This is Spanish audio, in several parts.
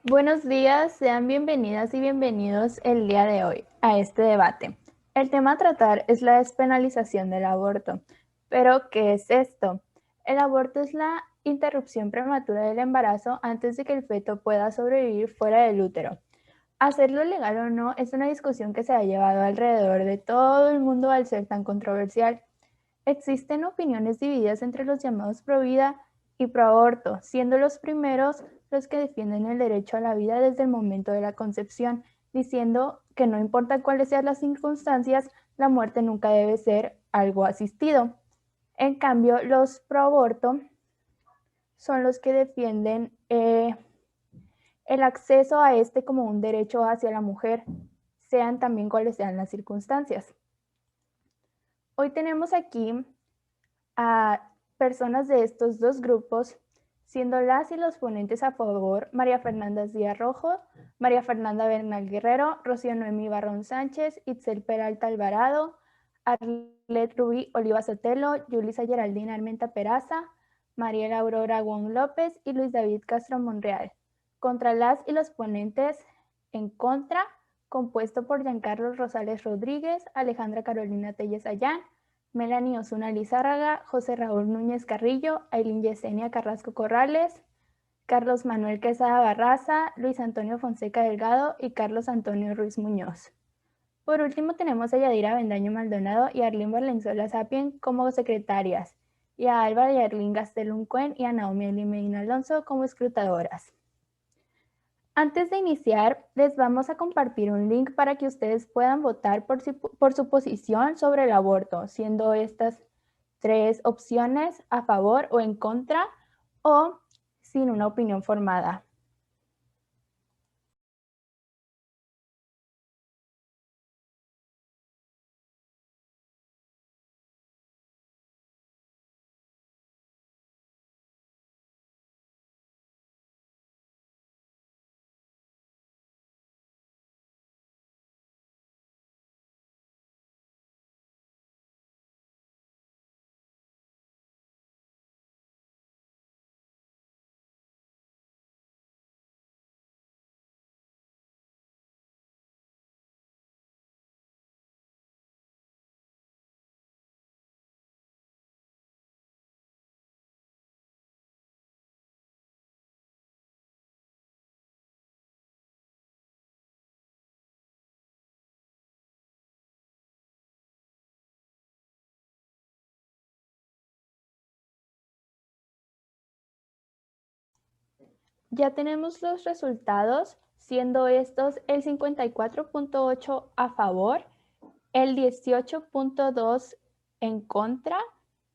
Buenos días, sean bienvenidas y bienvenidos el día de hoy a este debate. El tema a tratar es la despenalización del aborto. Pero, ¿qué es esto? El aborto es la interrupción prematura del embarazo antes de que el feto pueda sobrevivir fuera del útero. Hacerlo legal o no es una discusión que se ha llevado alrededor de todo el mundo al ser tan controversial. Existen opiniones divididas entre los llamados pro vida y pro aborto, siendo los primeros los que defienden el derecho a la vida desde el momento de la concepción, diciendo que no importa cuáles sean las circunstancias, la muerte nunca debe ser algo asistido. En cambio, los pro aborto son los que defienden el acceso a este como un derecho hacia la mujer, sean también cuáles sean las circunstancias. Hoy tenemos aquí a personas de estos dos grupos, siendo las y los ponentes a favor María Fernanda Díaz Rojo, María Fernanda Bernal Guerrero, Rocío Noemí Barrón Sánchez, Itzel Peralta Alvarado, Arlet Rubí Oliva Sotelo, Yulisa Geraldina Armenta Peraza, Mariela Aurora Wong López y Luis David Castro Monreal. Contra las y los ponentes en contra, compuesto por Giancarlo Rosales Rodríguez, Alejandra Carolina Telles Ayán, Melanie Osuna Lizárraga, José Raúl Núñez Carrillo, Ailín Yesenia Carrasco Corrales, Carlos Manuel Quesada Barraza, Luis Antonio Fonseca Delgado y Carlos Antonio Ruiz Muñoz. Por último tenemos a Yadira Bendaño Maldonado y a Arlín Valenzuela Sapien como secretarias, y a Álvaro y Arlín Gastelum-Cuen y a Naomi Eli Medina Alonso como escrutadoras. Antes de iniciar, les vamos a compartir un link para que ustedes puedan votar por su posición sobre el aborto, siendo estas 3 opciones: a favor o en contra, o sin una opinión formada. Ya tenemos los resultados, siendo estos el 54.8 a favor, el 18.2 en contra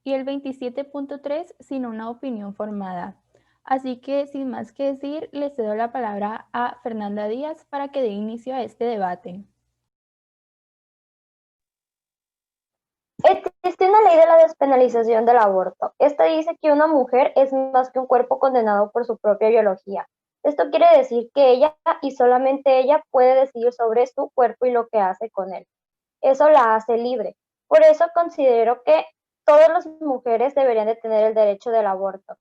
y el 27.3 sin una opinión formada. Así que sin más que decir, le cedo la palabra a Fernanda Díaz para que dé inicio a este debate. Existe una ley de la despenalización del aborto. Esta dice que una mujer es más que un cuerpo condenado por su propia biología. Esto quiere decir que ella y solamente ella puede decidir sobre su cuerpo y lo que hace con él. Eso la hace libre. Por eso considero que todas las mujeres deberían de tener el derecho del aborto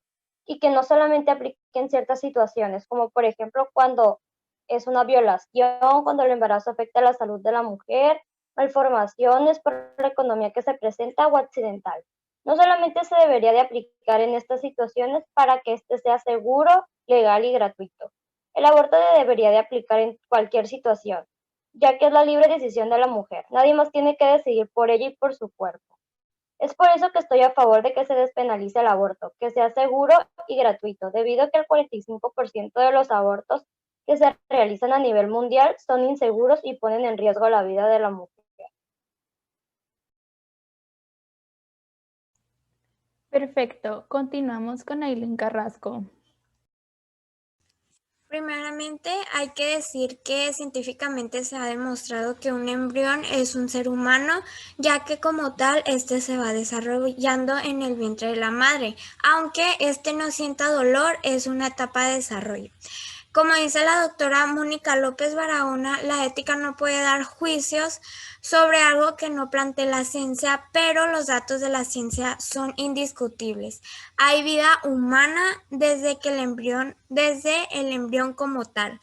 y que no solamente aplique en ciertas situaciones, como por ejemplo cuando es una violación, cuando el embarazo afecta a la salud de la mujer, malformaciones por la economía que se presenta o accidental. No solamente se debería de aplicar en estas situaciones para que este sea seguro, legal y gratuito. El aborto debería de aplicar en cualquier situación, ya que es la libre decisión de la mujer. Nadie más tiene que decidir por ella y por su cuerpo. Es por eso que estoy a favor de que se despenalice el aborto, que sea seguro y gratuito, debido a que el 45% de los abortos que se realizan a nivel mundial son inseguros y ponen en riesgo la vida de la mujer. Perfecto, continuamos con Ailín Carrasco. Primeramente, hay que decir que científicamente se ha demostrado que un embrión es un ser humano, ya que como tal, este se va desarrollando en el vientre de la madre. Aunque este no sienta dolor, es una etapa de desarrollo. Como dice la doctora Mónica López Barahona, la ética no puede dar juicios sobre algo que no plantee la ciencia, pero los datos de la ciencia son indiscutibles. Hay vida humana desde el embrión como tal.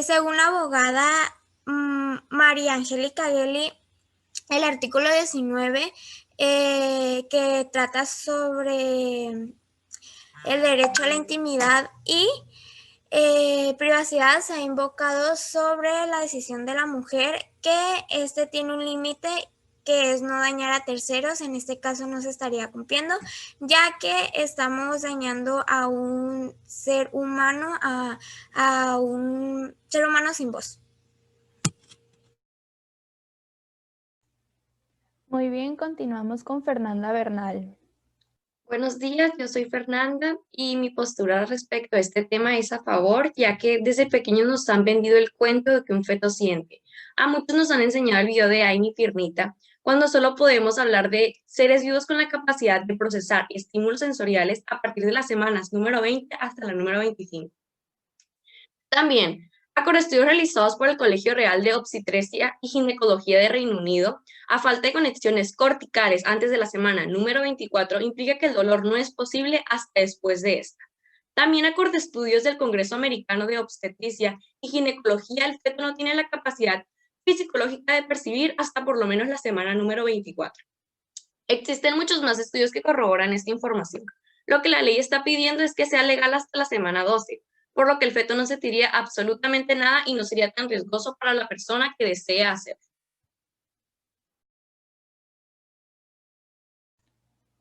Según la abogada María Angélica Gelli, el artículo 19 que trata sobre el derecho a la intimidad y privacidad se ha invocado sobre la decisión de la mujer, que este tiene un límite que es no dañar a terceros. En este caso no se estaría cumpliendo, ya que estamos dañando a un ser humano, a un ser humano sin voz. Muy bien, continuamos con Fernanda Bernal. Buenos días, yo soy Fernanda y mi postura respecto a este tema es a favor, ya que desde pequeños nos han vendido el cuento de que un feto siente. A muchos nos han enseñado el video de Ay, mi piernita, cuando solo podemos hablar de seres vivos con la capacidad de procesar estímulos sensoriales a partir de las semanas número 20 hasta la número 25. También, con estudios realizados por el Colegio Real de Obstetría y Ginecología de Reino Unido, a falta de conexiones corticales antes de la semana número 24, implica que el dolor no es posible hasta después de esta. También, acorde a estudios del Congreso Americano de Obstetricia y Ginecología, el feto no tiene la capacidad fisiológica de percibir hasta por lo menos la semana número 24. Existen muchos más estudios que corroboran esta información. Lo que la ley está pidiendo es que sea legal hasta la semana 12, por lo que el feto no sentiría absolutamente nada y no sería tan riesgoso para la persona que desea hacerlo.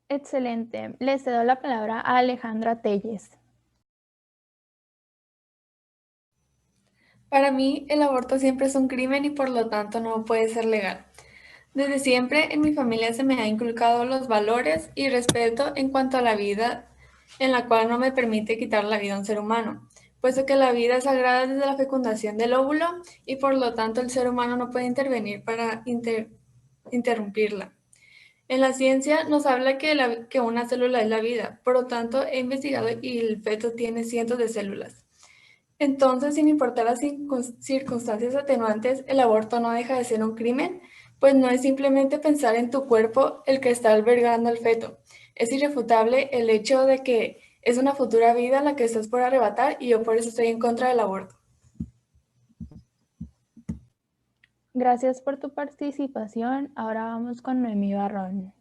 Excelente. Le cedo la palabra a Alejandra Telles. Para mí, el aborto siempre es un crimen y por lo tanto no puede ser legal. Desde siempre en mi familia se me ha inculcado los valores y respeto en cuanto a la vida, en la cual no me permite quitar la vida a un ser humano, puesto que la vida es sagrada desde la fecundación del óvulo y por lo tanto el ser humano no puede intervenir para interrumpirla. En la ciencia nos habla que una célula es la vida, por lo tanto he investigado y el feto tiene cientos de células. Entonces, sin importar las circunstancias atenuantes, el aborto no deja de ser un crimen, pues no es simplemente pensar en tu cuerpo el que está albergando al feto. Es irrefutable el hecho de que es una futura vida la que estás por arrebatar y yo por eso estoy en contra del aborto. Gracias por tu participación. Ahora vamos con Noemí Barrón.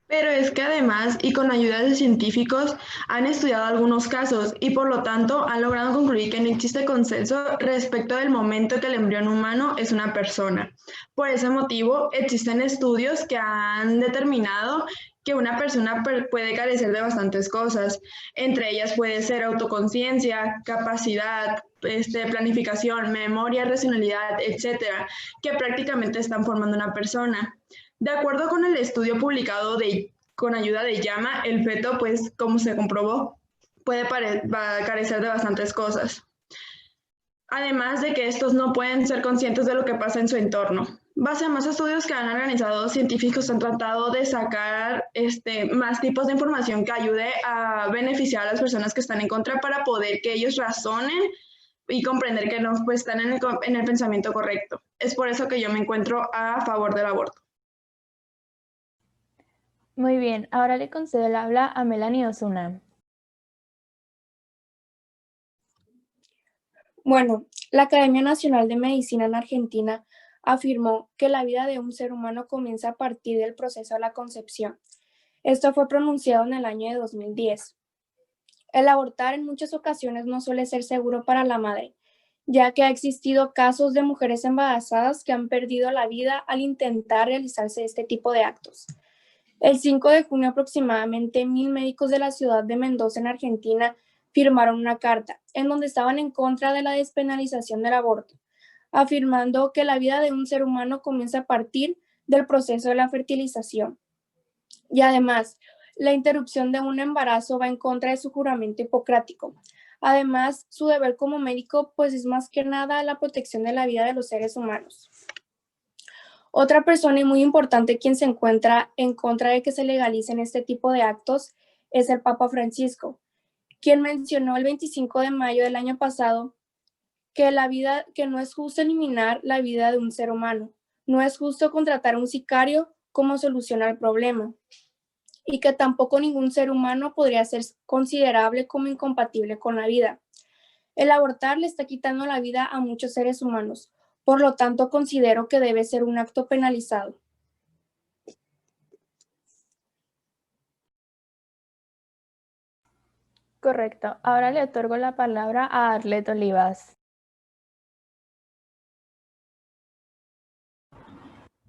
Pero es que además, y con ayuda de científicos, han estudiado algunos casos y por lo tanto han logrado concluir que no existe consenso respecto del momento que el embrión humano es una persona. Por ese motivo, existen estudios que han determinado que una persona puede carecer de bastantes cosas. Entre ellas puede ser autoconciencia, capacidad, planificación, memoria, racionalidad, etcétera, que prácticamente están formando una persona. De acuerdo con el estudio publicado con ayuda de JAMA, el feto, pues, como se comprobó, va a carecer de bastantes cosas. Además de que estos no pueden ser conscientes de lo que pasa en su entorno. Base a más estudios que han organizado, científicos han tratado de sacar más tipos de información que ayude a beneficiar a las personas que están en contra para poder que ellos razonen y comprender que no pues, están en el pensamiento correcto. Es por eso que yo me encuentro a favor del aborto. Muy bien, ahora le concedo el habla a Melanie Osuna. Bueno, la Academia Nacional de Medicina en Argentina afirmó que la vida de un ser humano comienza a partir del proceso de la concepción. Esto fue pronunciado en el año de 2010. El abortar en muchas ocasiones no suele ser seguro para la madre, ya que ha existido casos de mujeres embarazadas que han perdido la vida al intentar realizarse este tipo de actos. El 5 de junio aproximadamente 1,000 médicos de la ciudad de Mendoza, en Argentina, firmaron una carta en donde estaban en contra de la despenalización del aborto, afirmando que la vida de un ser humano comienza a partir del proceso de la fertilización. Y además, la interrupción de un embarazo va en contra de su juramento hipocrático. Además, su deber como médico pues es más que nada la protección de la vida de los seres humanos. Otra persona y muy importante quien se encuentra en contra de que se legalicen este tipo de actos es el Papa Francisco, quien mencionó el 25 de mayo del año pasado que no es justo eliminar la vida de un ser humano, no es justo contratar a un sicario como solución al problema, y que tampoco ningún ser humano podría ser considerable como incompatible con la vida. El abortar le está quitando la vida a muchos seres humanos, por lo tanto considero que debe ser un acto penalizado. Correcto. Ahora le otorgo la palabra a Arlet Olivas.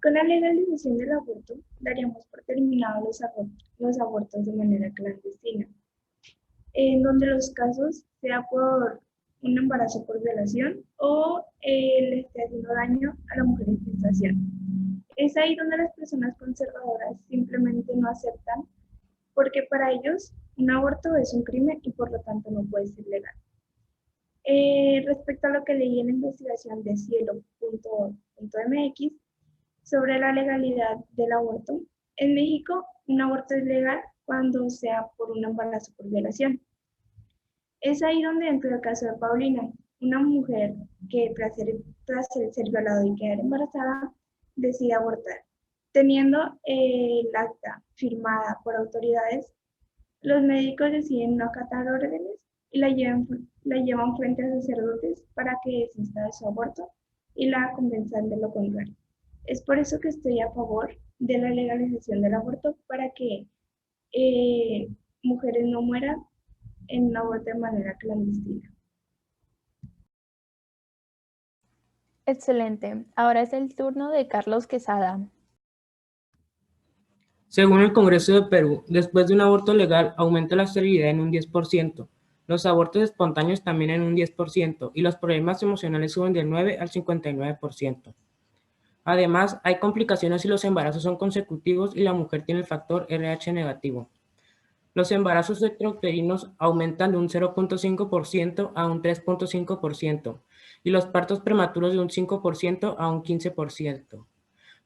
Con la legalización del aborto, daríamos por terminados los abortos de manera clandestina, en donde los casos sea por un embarazo por violación o le esté haciendo daño a la mujer en gestación. Es ahí donde las personas conservadoras simplemente no aceptan, porque para ellos un aborto es un crimen y por lo tanto no puede ser legal. Respecto a lo que leí en la investigación de cielo.mx, sobre la legalidad del aborto. En México, un aborto es legal cuando sea por un embarazo por violación. Es ahí donde entra el caso de Paulina, una mujer que tras ser violada y quedar embarazada, decide abortar. Teniendo el acta firmada por autoridades, los médicos deciden no acatar órdenes y la llevan frente a sacerdotes para que desista de su aborto y la convenzan de lo contrario. Es por eso que estoy a favor de la legalización del aborto para que mujeres no mueran en un aborto de manera clandestina. Excelente. Ahora es el turno de Carlos Quesada. Según el Congreso de Perú, después de un aborto legal aumenta la esterilidad en un 10%, los abortos espontáneos también en un 10% y los problemas emocionales suben del 9 al 59%. Además, hay complicaciones si los embarazos son consecutivos y la mujer tiene el factor RH negativo. Los embarazos extrauterinos aumentan de un 0.5% a un 3.5% y los partos prematuros de un 5% a un 15%.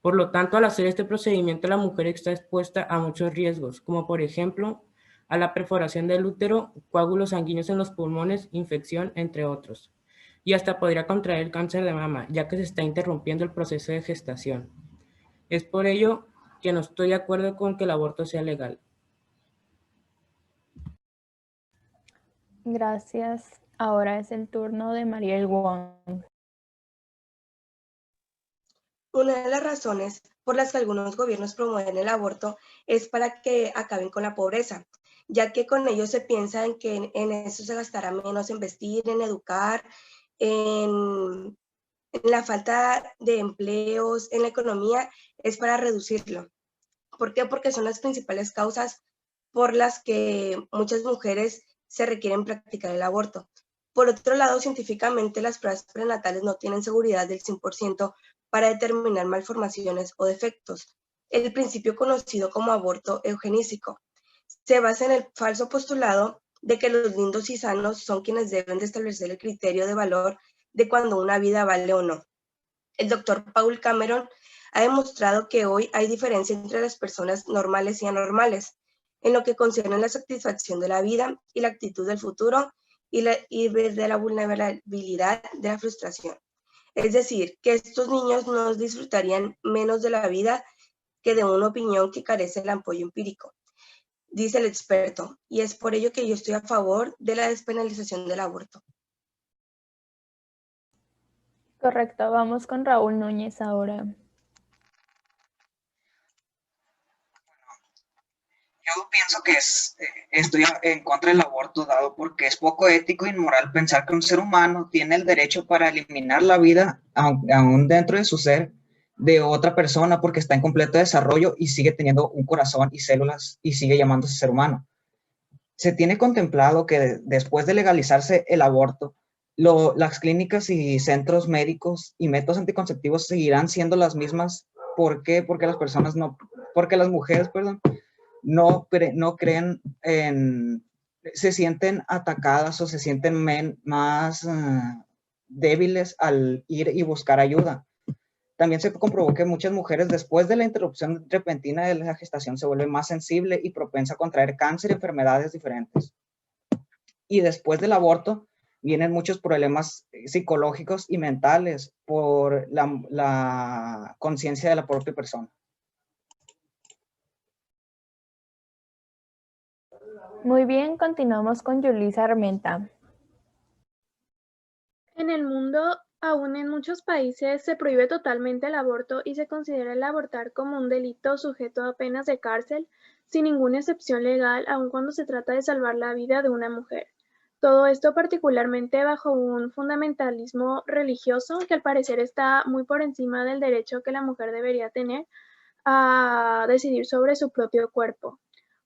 Por lo tanto, al hacer este procedimiento, la mujer está expuesta a muchos riesgos, como por ejemplo, a la perforación del útero, coágulos sanguíneos en los pulmones, infección, entre otros. Y hasta podría contraer el cáncer de mama, ya que se está interrumpiendo el proceso de gestación. Es por ello que no estoy de acuerdo con que el aborto sea legal. Gracias. Ahora es el turno de Mariel Wong. Una de las razones por las que algunos gobiernos promueven el aborto es para que acaben con la pobreza, ya que con ello se piensa en que en eso se gastará menos en vestir, en educar, en la falta de empleos, en la economía, es para reducirlo. ¿Por qué? Porque son las principales causas por las que muchas mujeres se requieren practicar el aborto. Por otro lado, científicamente las pruebas prenatales no tienen seguridad del 100% para determinar malformaciones o defectos. El principio conocido como aborto eugenísico se basa en el falso postulado de que los lindos y sanos son quienes deben de establecer el criterio de valor de cuando una vida vale o no. El doctor Paul Cameron ha demostrado que hoy hay diferencia entre las personas normales y anormales, en lo que concierne la satisfacción de la vida y la actitud del futuro y de la vulnerabilidad de la frustración. Es decir, que estos niños no disfrutarían menos de la vida que de una opinión que carece del apoyo empírico, dice el experto, y es por ello que yo estoy a favor de la despenalización del aborto. Correcto, vamos con Raúl Núñez ahora. Yo pienso que estoy en contra del aborto, dado porque es poco ético e inmoral pensar que un ser humano tiene el derecho para eliminar la vida, aún dentro de su ser, de otra persona porque está en completo desarrollo y sigue teniendo un corazón y células y sigue llamándose ser humano. Se tiene contemplado que después de legalizarse el aborto, las clínicas y centros médicos y métodos anticonceptivos seguirán siendo las mismas. ¿Por qué? Porque las mujeres, no creen se sienten atacadas o se sienten más débiles al ir y buscar ayuda. También se comprobó que muchas mujeres después de la interrupción repentina de la gestación se vuelven más sensibles y propensa a contraer cáncer y enfermedades diferentes. y después del aborto vienen muchos problemas psicológicos y mentales por la conciencia de la propia persona. Muy bien, continuamos con Yulisa Armenta. En el mundo, aún en muchos países, se prohíbe totalmente el aborto y se considera el abortar como un delito sujeto a penas de cárcel, sin ninguna excepción legal, aun cuando se trata de salvar la vida de una mujer. Todo esto particularmente bajo un fundamentalismo religioso que al parecer está muy por encima del derecho que la mujer debería tener a decidir sobre su propio cuerpo.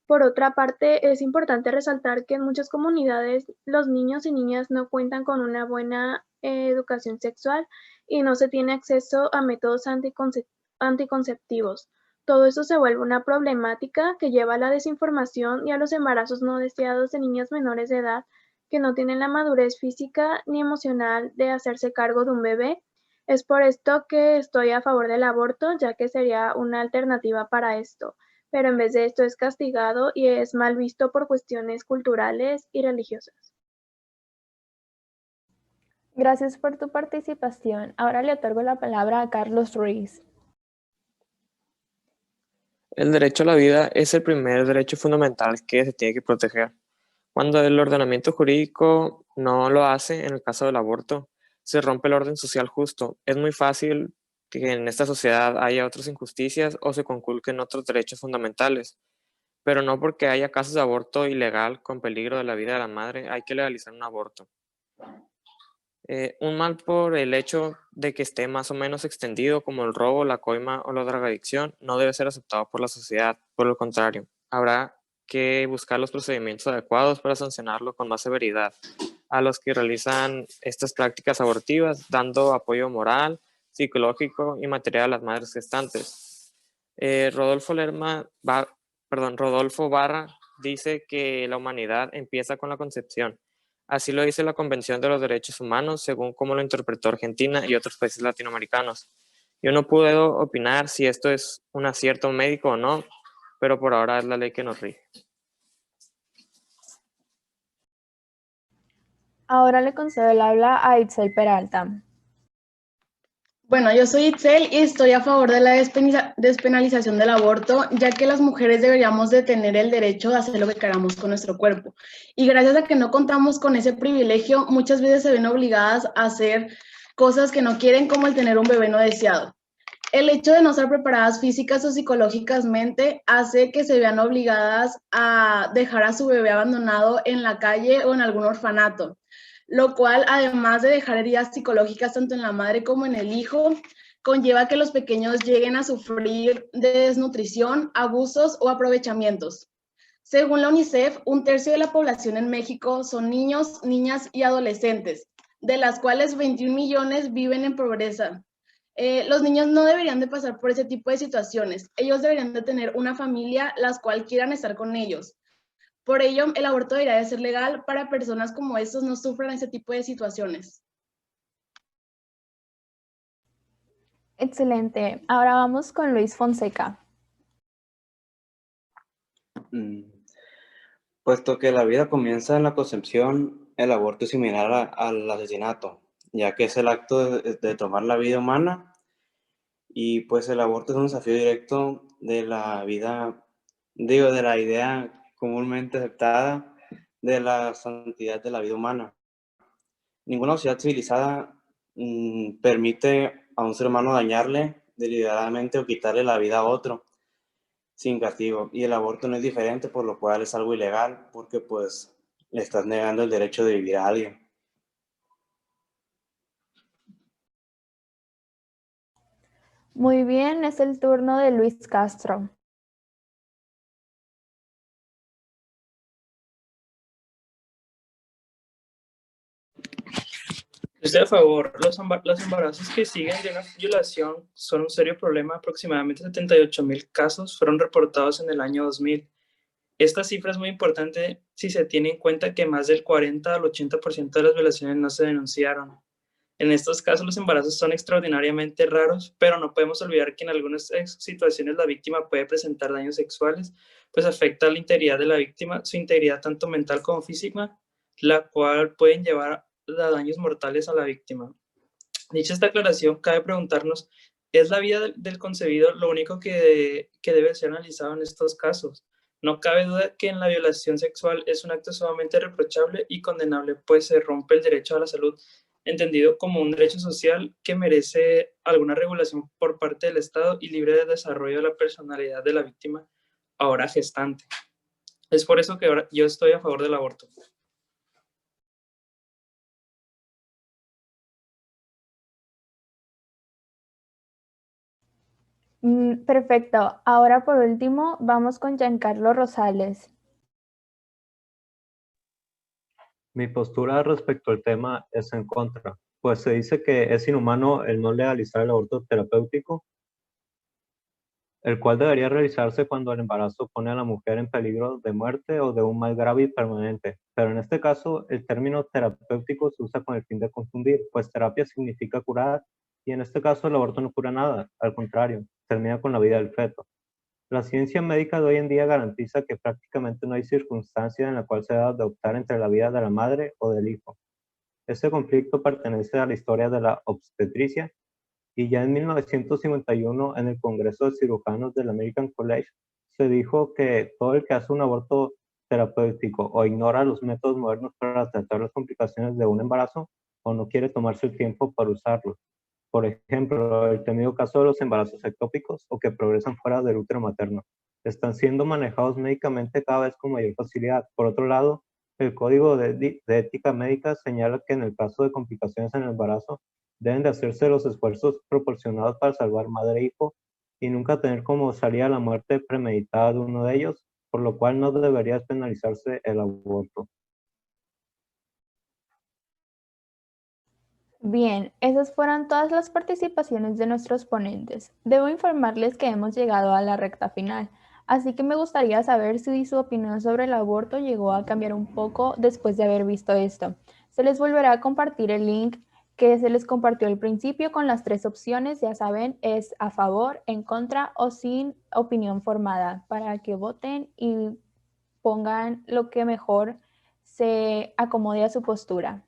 Por otra parte, es importante resaltar que en muchas comunidades los niños y niñas no cuentan con una buena educación sexual y no se tiene acceso a métodos anticonceptivos. Todo eso se vuelve una problemática que lleva a la desinformación y a los embarazos no deseados de niñas menores de edad que no tienen la madurez física ni emocional de hacerse cargo de un bebé. Es por esto que estoy a favor del aborto, ya que sería una alternativa para esto, pero en vez de esto es castigado y es mal visto por cuestiones culturales y religiosas. Gracias por tu participación. Ahora le otorgo la palabra a Carlos Ruiz. El derecho a la vida es el primer derecho fundamental que se tiene que proteger. Cuando el ordenamiento jurídico no lo hace, en el caso del aborto, se rompe el orden social justo. Es muy fácil que en esta sociedad haya otras injusticias o se conculquen otros derechos fundamentales, pero no porque haya casos de aborto ilegal con peligro de la vida de la madre hay que legalizar un aborto. Un mal por el hecho de que esté más o menos extendido, como el robo, la coima o la drogadicción, no debe ser aceptado por la sociedad. Por el contrario, habrá que buscar los procedimientos adecuados para sancionarlo con más severidad a los que realizan estas prácticas abortivas, dando apoyo moral, psicológico y material a las madres gestantes. Rodolfo Barra dice que la humanidad empieza con la concepción. Así lo dice la Convención de los Derechos Humanos, según como lo interpretó Argentina y otros países latinoamericanos. Yo no puedo opinar si esto es un acierto médico o no, pero por ahora es la ley que nos rige. Ahora le concedo el habla a Itzel Peralta. Bueno, yo soy Itzel y estoy a favor de la despenalización del aborto, ya que las mujeres deberíamos de tener el derecho de hacer lo que queramos con nuestro cuerpo. Y gracias a que no contamos con ese privilegio, muchas veces se ven obligadas a hacer cosas que no quieren, como el tener un bebé no deseado. El hecho de no estar preparadas físicas o psicológicamente hace que se vean obligadas a dejar a su bebé abandonado en la calle o en algún orfanato, lo cual, además de dejar heridas psicológicas tanto en la madre como en el hijo, conlleva que los pequeños lleguen a sufrir de desnutrición, abusos o aprovechamientos. Según la UNICEF, 1/3 de la población en México son niños, niñas y adolescentes, de las cuales 21 millones viven en pobreza. Los niños no deberían de pasar por ese tipo de situaciones. Ellos deberían de tener una familia las cuales quieran estar con ellos. Por ello, el aborto debería de ser legal para personas como estos no sufran ese tipo de situaciones. Excelente. Ahora vamos con Luis Fonseca. Puesto que la vida comienza en la concepción, el aborto es similar al asesinato, ya que es el acto de tomar la vida humana, y pues el aborto es un desafío directo de la vida, de la idea comúnmente aceptada de la santidad de la vida humana. Ninguna sociedad civilizada permite a un ser humano dañarle deliberadamente o quitarle la vida a otro sin castigo, y el aborto no es diferente, por lo cual es algo ilegal, porque pues le estás negando el derecho de vivir a alguien. Muy bien, es el turno de Luis Castro. Estoy a favor. Los embarazos que siguen de una violación son un serio problema. Aproximadamente 78,000 casos fueron reportados en el año 2000. Esta cifra es muy importante si se tiene en cuenta que más del 40 al 80% de las violaciones no se denunciaron. En estos casos los embarazos son extraordinariamente raros, pero no podemos olvidar que en algunas situaciones la víctima puede presentar daños sexuales, pues afecta a la integridad de la víctima, su integridad tanto mental como física, la cual pueden llevar a daños mortales a la víctima. Dicha esta aclaración, cabe preguntarnos, ¿es la vida del concebido lo único que debe ser analizado en estos casos? No cabe duda que en la violación sexual es un acto sumamente reprochable y condenable, pues se rompe el derecho a la salud, entendido como un derecho social que merece alguna regulación por parte del Estado y libre de desarrollo de la personalidad de la víctima, ahora gestante. Es por eso que ahora yo estoy a favor del aborto. Perfecto. Ahora por último vamos con Giancarlo Rosales. Mi postura respecto al tema es en contra, pues se dice que es inhumano el no legalizar el aborto terapéutico, el cual debería realizarse cuando el embarazo pone a la mujer en peligro de muerte o de un mal grave y permanente. Pero en este caso, el término terapéutico se usa con el fin de confundir, pues terapia significa curar, y en este caso el aborto no cura nada, al contrario, termina con la vida del feto. La ciencia médica de hoy en día garantiza que prácticamente no hay circunstancia en la cual se deba de optar entre la vida de la madre o del hijo. Este conflicto pertenece a la historia de la obstetricia y ya en 1951 en el Congreso de Cirujanos del American College se dijo que todo el que hace un aborto terapéutico o ignora los métodos modernos para tratar las complicaciones de un embarazo o no quiere tomarse el tiempo para usarlos. Por ejemplo, el temido caso de los embarazos ectópicos o que progresan fuera del útero materno. Están siendo manejados médicamente cada vez con mayor facilidad. Por otro lado, el Código de Ética Médica señala que en el caso de complicaciones en el embarazo, deben de hacerse los esfuerzos proporcionados para salvar madre e hijo y nunca tener como salida la muerte premeditada de uno de ellos, por lo cual no debería penalizarse el aborto. Bien, esas fueron todas las participaciones de nuestros ponentes. Debo informarles que hemos llegado a la recta final, así que me gustaría saber si su opinión sobre el aborto llegó a cambiar un poco después de haber visto esto. Se les volverá a compartir el link que se les compartió al principio con las 3 opciones, ya saben, es a favor, en contra o sin opinión formada, para que voten y pongan lo que mejor se acomode a su postura.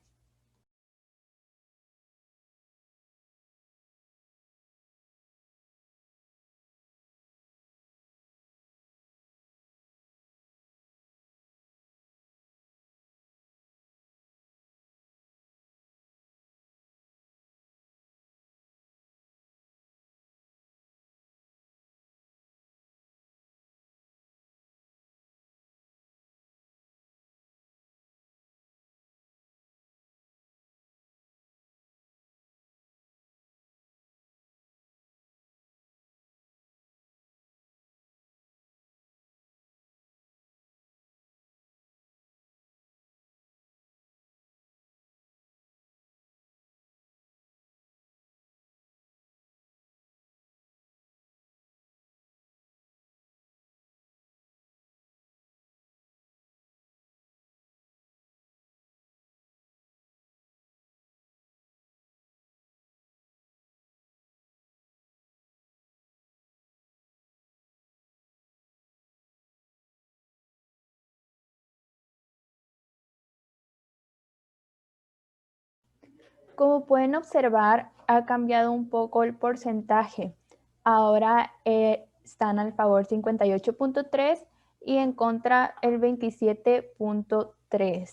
Como pueden observar, ha cambiado un poco el porcentaje. Ahora están al favor 58.3 y en contra el 27.3.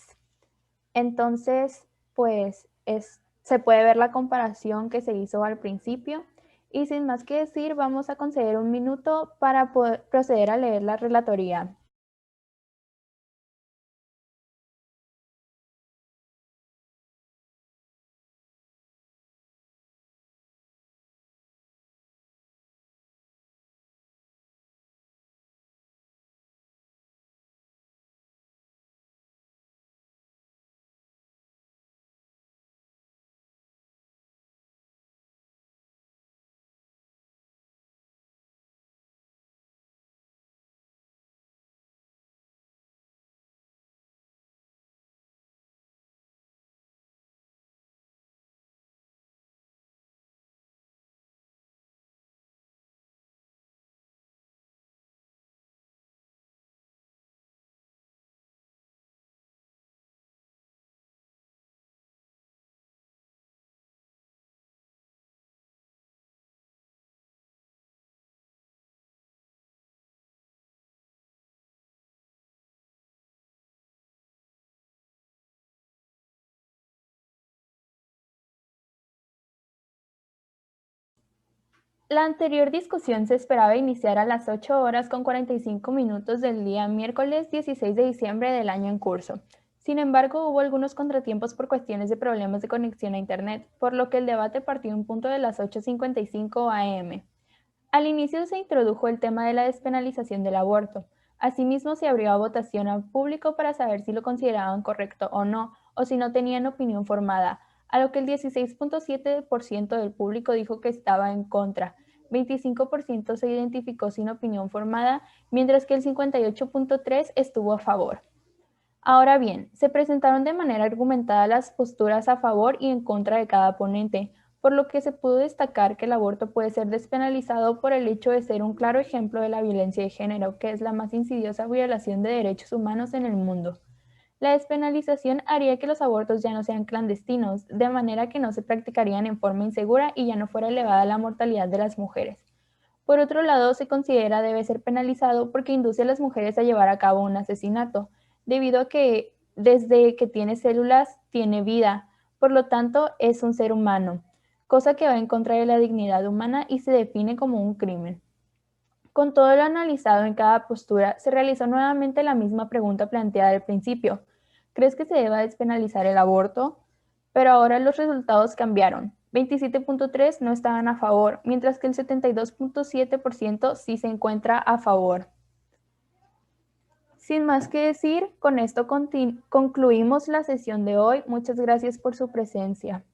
Entonces, pues se puede ver la comparación que se hizo al principio. Y sin más que decir, vamos a conceder un minuto para poder proceder a leer la relatoría. La anterior discusión se esperaba iniciar a las 8 horas con 45 minutos del día miércoles 16 de diciembre del año en curso. Sin embargo, hubo algunos contratiempos por cuestiones de problemas de conexión a Internet, por lo que el debate partió en punto de las 8:55 am. Al inicio se introdujo el tema de la despenalización del aborto. Asimismo, se abrió a votación al público para saber si lo consideraban correcto o no, o si no tenían opinión formada, a lo que el 16.7% del público dijo que estaba en contra, 25% se identificó sin opinión formada, mientras que el 58.3% estuvo a favor. Ahora bien, se presentaron de manera argumentada las posturas a favor y en contra de cada ponente, por lo que se pudo destacar que el aborto puede ser despenalizado por el hecho de ser un claro ejemplo de la violencia de género, que es la más insidiosa violación de derechos humanos en el mundo. La despenalización haría que los abortos ya no sean clandestinos, de manera que no se practicarían en forma insegura y ya no fuera elevada la mortalidad de las mujeres. Por otro lado, se considera debe ser penalizado porque induce a las mujeres a llevar a cabo un asesinato, debido a que desde que tiene células tiene vida, por lo tanto es un ser humano, cosa que va en contra de la dignidad humana y se define como un crimen. Con todo lo analizado en cada postura, se realizó nuevamente la misma pregunta planteada al principio. ¿Crees que se deba despenalizar el aborto? Pero ahora los resultados cambiaron. 27.3% no estaban a favor, mientras que el 72.7% sí se encuentra a favor. Sin más que decir, con esto concluimos la sesión de hoy. Muchas gracias por su presencia.